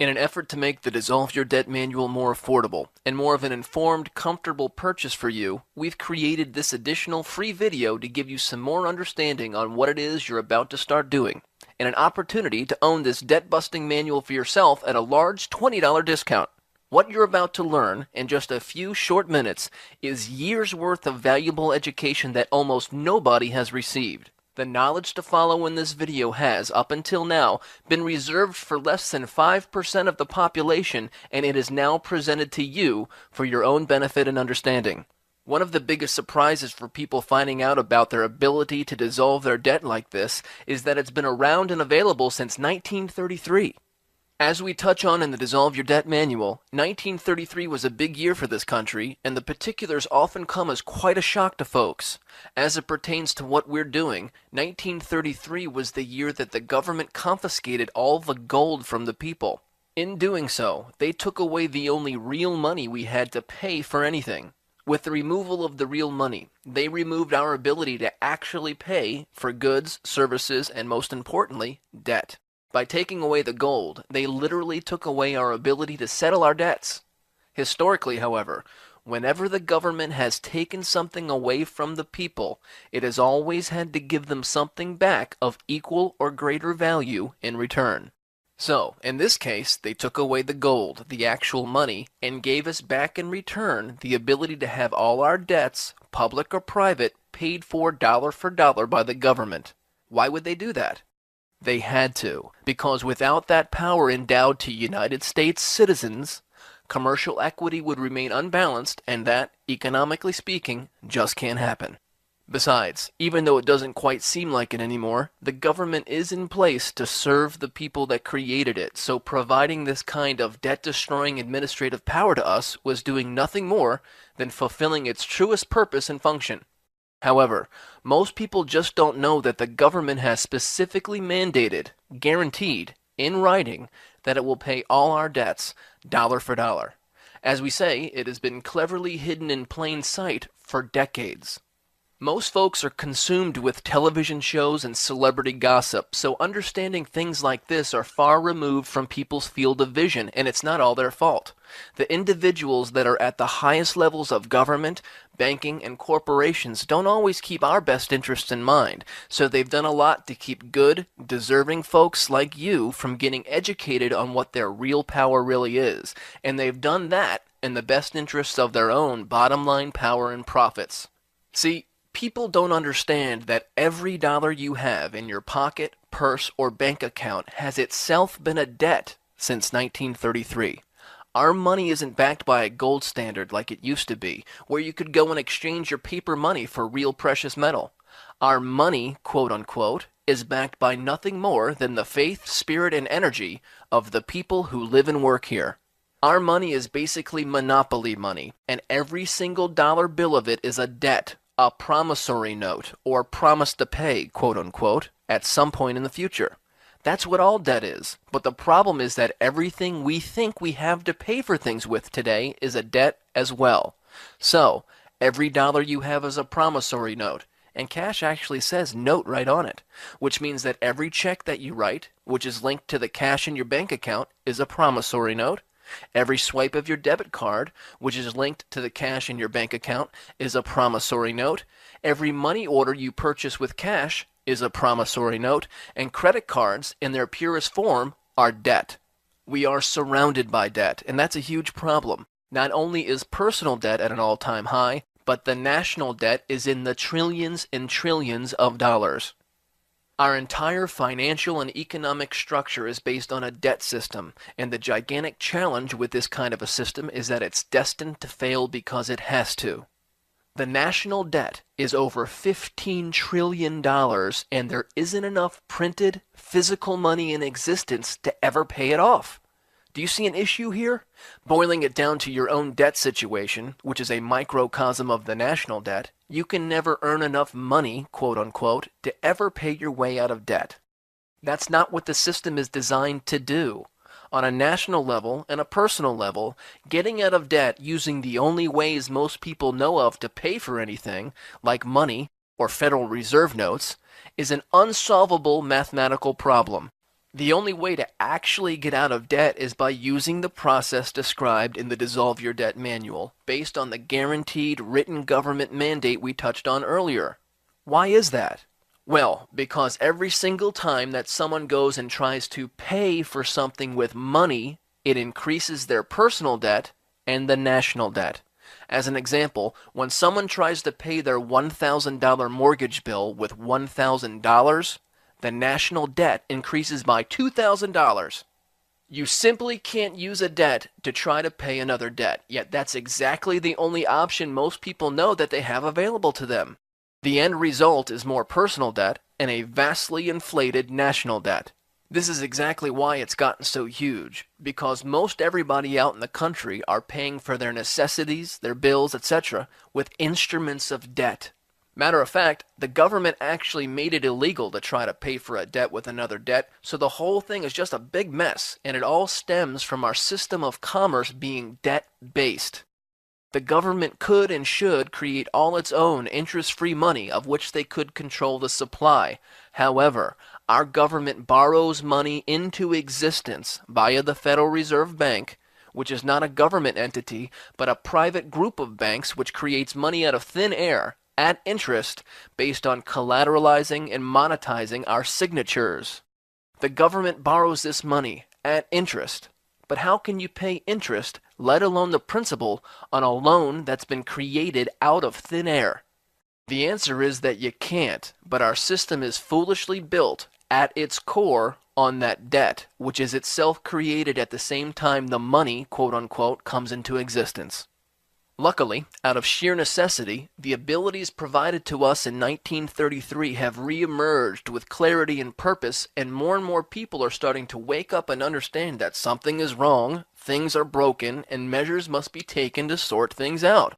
In an effort to make the Dissolve Your Debt manual more affordable and more of an informed, comfortable purchase for you, we've created this additional free video to give you some more understanding on what it is you're about to start doing, and an opportunity to own this debt-busting manual for yourself at a large $20 discount. What you're about to learn in just a few short minutes is years worth of valuable education that almost nobody has received. The knowledge to follow in this video has, up until now, been reserved for less than 5% of the population, and it is now presented to you for your own benefit and understanding. One of the biggest surprises for people finding out about their ability to dissolve their debt like this is that it's been around and available since 1933. As we touch on in the Dissolve Your Debt manual, 1933 was a big year for this country, and the particulars often come as quite a shock to folks. As it pertains to what we're doing, 1933 was the year that the government confiscated all the gold from the people. In doing so, they took away the only real money we had to pay for anything. With the removal of the real money, they removed our ability to actually pay for goods, services, and most importantly, debt. By taking away the gold, they literally took away our ability to settle our debts. Historically, however, whenever the government has taken something away from the people, it has always had to give them something back of equal or greater value in return. So, in this case, they took away the gold, the actual money, and gave us back in return the ability to have all our debts, public or private, paid for dollar by the government. Why would they do that? They had to, because without that power endowed to United States citizens, commercial equity would remain unbalanced, and that, economically speaking, just can't happen. Besides, even though it doesn't quite seem like it anymore, the government is in place to serve the people that created it, so providing this kind of debt-destroying administrative power to us was doing nothing more than fulfilling its truest purpose and function. However, most people just don't know that the government has specifically mandated, guaranteed, in writing, that it will pay all our debts, dollar for dollar. As we say, it has been cleverly hidden in plain sight for decades. Most folks are consumed with television shows and celebrity gossip, so understanding things like this are far removed from people's field of vision, and it's not all their fault. The individuals that are at the highest levels of government, banking, and corporations don't always keep our best interests in mind, so they've done a lot to keep good, deserving folks like you from getting educated on what their real power really is, and they've done that in the best interests of their own bottom line power and profits. See, people don't understand that every dollar you have in your pocket, purse, or bank account has itself been a debt since 1933. Our money isn't backed by a gold standard like it used to be, where you could go and exchange your paper money for real precious metal. Our money, quote unquote, is backed by nothing more than the faith, spirit, and energy of the people who live and work here. Our money is basically monopoly money, and every single dollar bill of it is a debt, a promissory note, or promise to pay, quote unquote, at some point in the future. That's what all debt is. But the problem is that everything we think we have to pay for things with today is a debt as well. So, every dollar you have is a promissory note, and cash actually says note right on it, which means that every check that you write, which is linked to the cash in your bank account, is a promissory note. Every swipe of your debit card, which is linked to the cash in your bank account, is a promissory note. Every money order you purchase with cash is a promissory note, and credit cards, in their purest form, are debt. We are surrounded by debt, and that's a huge problem. Not only is personal debt at an all-time high, but the national debt is in the trillions and trillions of dollars. Our entire financial and economic structure is based on a debt system, and the gigantic challenge with this kind of a system is that it's destined to fail because it has to. The national debt is over $15 trillion, and there isn't enough printed, physical money in existence to ever pay it off. Do you see an issue here? Boiling it down to your own debt situation, which is a microcosm of the national debt, you can never earn enough money, quote unquote, to ever pay your way out of debt. That's not what the system is designed to do. On a national level and a personal level, getting out of debt using the only ways most people know of to pay for anything, like money or Federal Reserve notes, is an unsolvable mathematical problem. The only way to actually get out of debt is by using the process described in the Dissolve Your Debt Manual, based on the guaranteed written government mandate we touched on earlier. Why is that? Well, because every single time that someone goes and tries to pay for something with money, it increases their personal debt and the national debt. As an example, when someone tries to pay their $1,000 mortgage bill with $1,000, the national debt increases by $2,000. You simply can't use a debt to try to pay another debt, yet that's exactly the only option most people know that they have available to them. The end result is more personal debt and a vastly inflated national debt. This is exactly why it's gotten so huge, because most everybody out in the country are paying for their necessities, their bills, etc., with instruments of debt. Matter of fact, the government actually made it illegal to try to pay for a debt with another debt, so the whole thing is just a big mess, and it all stems from our system of commerce being debt-based. The government could and should create all its own interest-free money of which they could control the supply. However, our government borrows money into existence via the Federal Reserve Bank, which is not a government entity, but a private group of banks which creates money out of thin air, at interest, based on collateralizing and monetizing our signatures. The government borrows this money at interest. But how can you pay interest, let alone the principal, on a loan that's been created out of thin air? The answer is that you can't, but our system is foolishly built, at its core, on that debt, which is itself created at the same time the money, quote-unquote, comes into existence. Luckily, out of sheer necessity, the abilities provided to us in 1933 have re-emerged with clarity and purpose, and more people are starting to wake up and understand that something is wrong, things are broken, and measures must be taken to sort things out.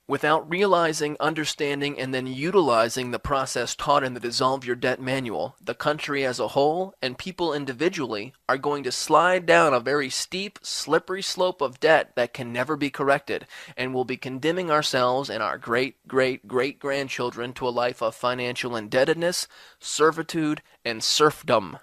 Without realizing, understanding, and then utilizing the process taught in the Dissolve Your Debt Manual, the country as a whole, and people individually, are going to slide down a very steep, slippery slope of debt that can never be corrected, and will be condemning ourselves and our great-great-great-grandchildren to a life of financial indebtedness, servitude, and serfdom.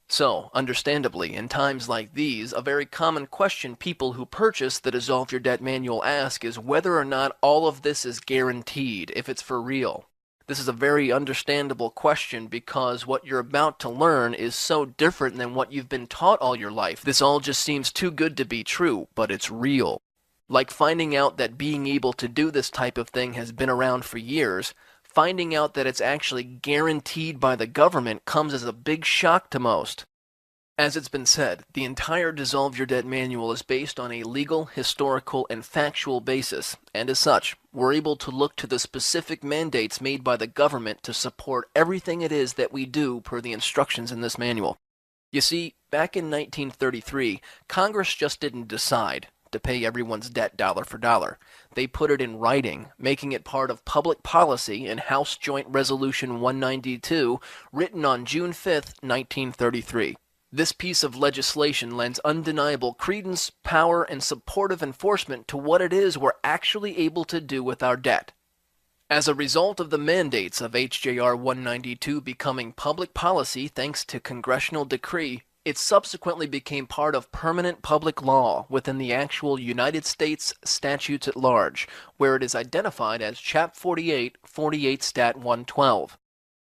So, understandably, in times like these, a very common question people who purchase the Dissolve Your Debt Manual ask is whether or not all of this is guaranteed, if it's for real. This is a very understandable question because what you're about to learn is so different than what you've been taught all your life. This all just seems too good to be true, but it's real. Like finding out that being able to do this type of thing has been around for years, finding out that it's actually guaranteed by the government comes as a big shock to most. As it's been said, the entire Dissolve Your Debt Manual is based on a legal, historical, and factual basis, and as such, we're able to look to the specific mandates made by the government to support everything it is that we do per the instructions in this manual. You see, back in 1933, Congress just didn't decide to pay everyone's debt dollar for dollar. They put it in writing, making it part of public policy in House Joint Resolution 192, written on June 5, 1933. This piece of legislation lends undeniable credence, power, and supportive enforcement to what it is we're actually able to do with our debt. As a result of the mandates of HJR 192 becoming public policy thanks to congressional decree, it subsequently became part of permanent public law within the actual United States statutes at large, where it is identified as Chap 48, 48 Stat 112.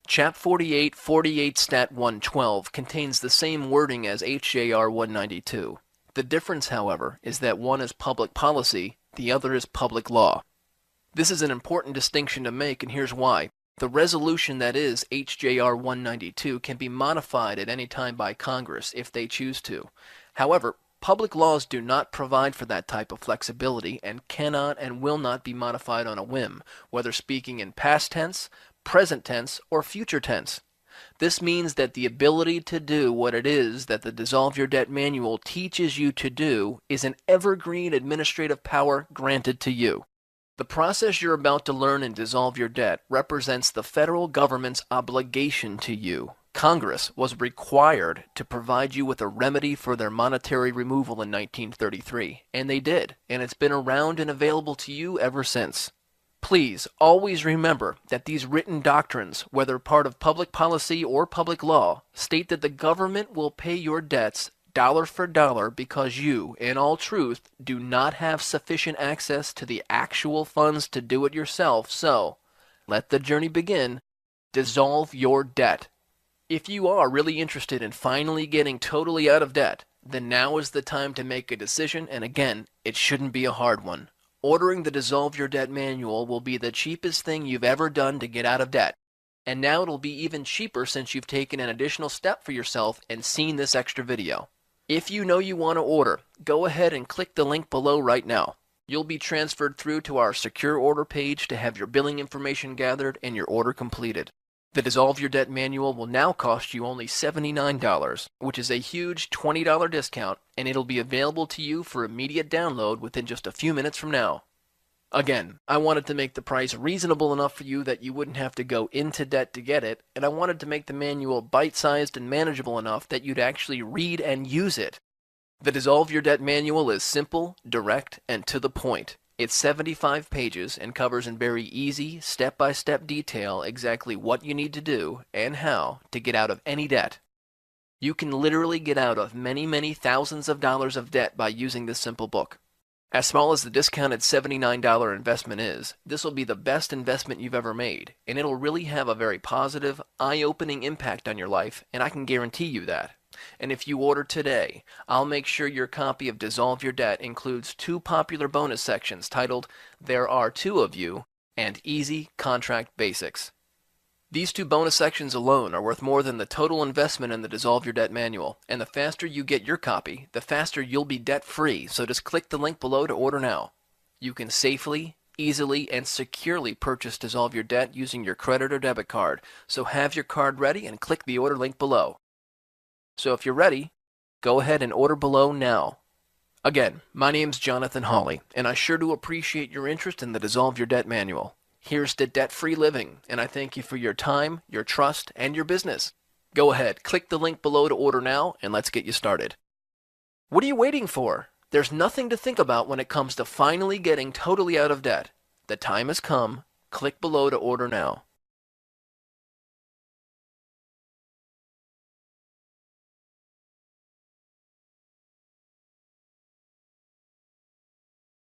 Chap 48, 48 Stat 112 contains the same wording as HJR 192. The difference, however, is that one is public policy, the other is public law. This is an important distinction to make, and here's why. The resolution that is HJR 192 can be modified at any time by Congress if they choose to. However, public laws do not provide for that type of flexibility and cannot and will not be modified on a whim, whether speaking in past tense, present tense, or future tense. This means that the ability to do what it is that the Dissolve Your Debt Manual teaches you to do is an evergreen administrative power granted to you. The process you're about to learn in Dissolve Your Debt represents the federal government's obligation to you. Congress was required to provide you with a remedy for their monetary removal in 1933, and they did, and it's been around and available to you ever since. Please always remember that these written doctrines, whether part of public policy or public law, state that the government will pay your debts dollar for dollar because you, in all truth, do not have sufficient access to the actual funds to do it yourself. So, let the journey begin. Dissolve your debt. If you are really interested in finally getting totally out of debt, then now is the time to make a decision, and again, it shouldn't be a hard one. Ordering the Dissolve Your Debt manual will be the cheapest thing you've ever done to get out of debt. And now it'll be even cheaper since you've taken an additional step for yourself and seen this extra video. If you know you want to order, go ahead and click the link below right now. You'll be transferred through to our secure order page to have your billing information gathered and your order completed. The Dissolve Your Debt manual will now cost you only $79, which is a huge $20 discount, and it'll be available to you for immediate download within just a few minutes from now. Again, I wanted to make the price reasonable enough for you that you wouldn't have to go into debt to get it, and I wanted to make the manual bite-sized and manageable enough that you'd actually read and use it. The Dissolve Your Debt manual is simple, direct, and to the point. It's 75 pages and covers in very easy, step-by-step detail exactly what you need to do and how to get out of any debt. You can literally get out of many, many thousands of dollars of debt by using this simple book. As small as the discounted $79 investment is, this will be the best investment you've ever made, and it'll really have a very positive, eye-opening impact on your life, and I can guarantee you that. And if you order today, I'll make sure your copy of Dissolve Your Debt includes 2 popular bonus sections titled There Are Two of You and Easy Contract Basics. These 2 bonus sections alone are worth more than the total investment in the Dissolve Your Debt manual, and the faster you get your copy, the faster you'll be debt-free, so just click the link below to order now. You can safely, easily, and securely purchase Dissolve Your Debt using your credit or debit card, so have your card ready and click the order link below. So if you're ready, go ahead and order below now. Again, my name's Jonathan Hawley, and I sure do appreciate your interest in the Dissolve Your Debt manual. Here's to debt-free living, and I thank you for your time, your trust, and your business. Go ahead, click the link below to order now, and let's get you started. What are you waiting for? There's nothing to think about when it comes to finally getting totally out of debt. The time has come. Click below to order now.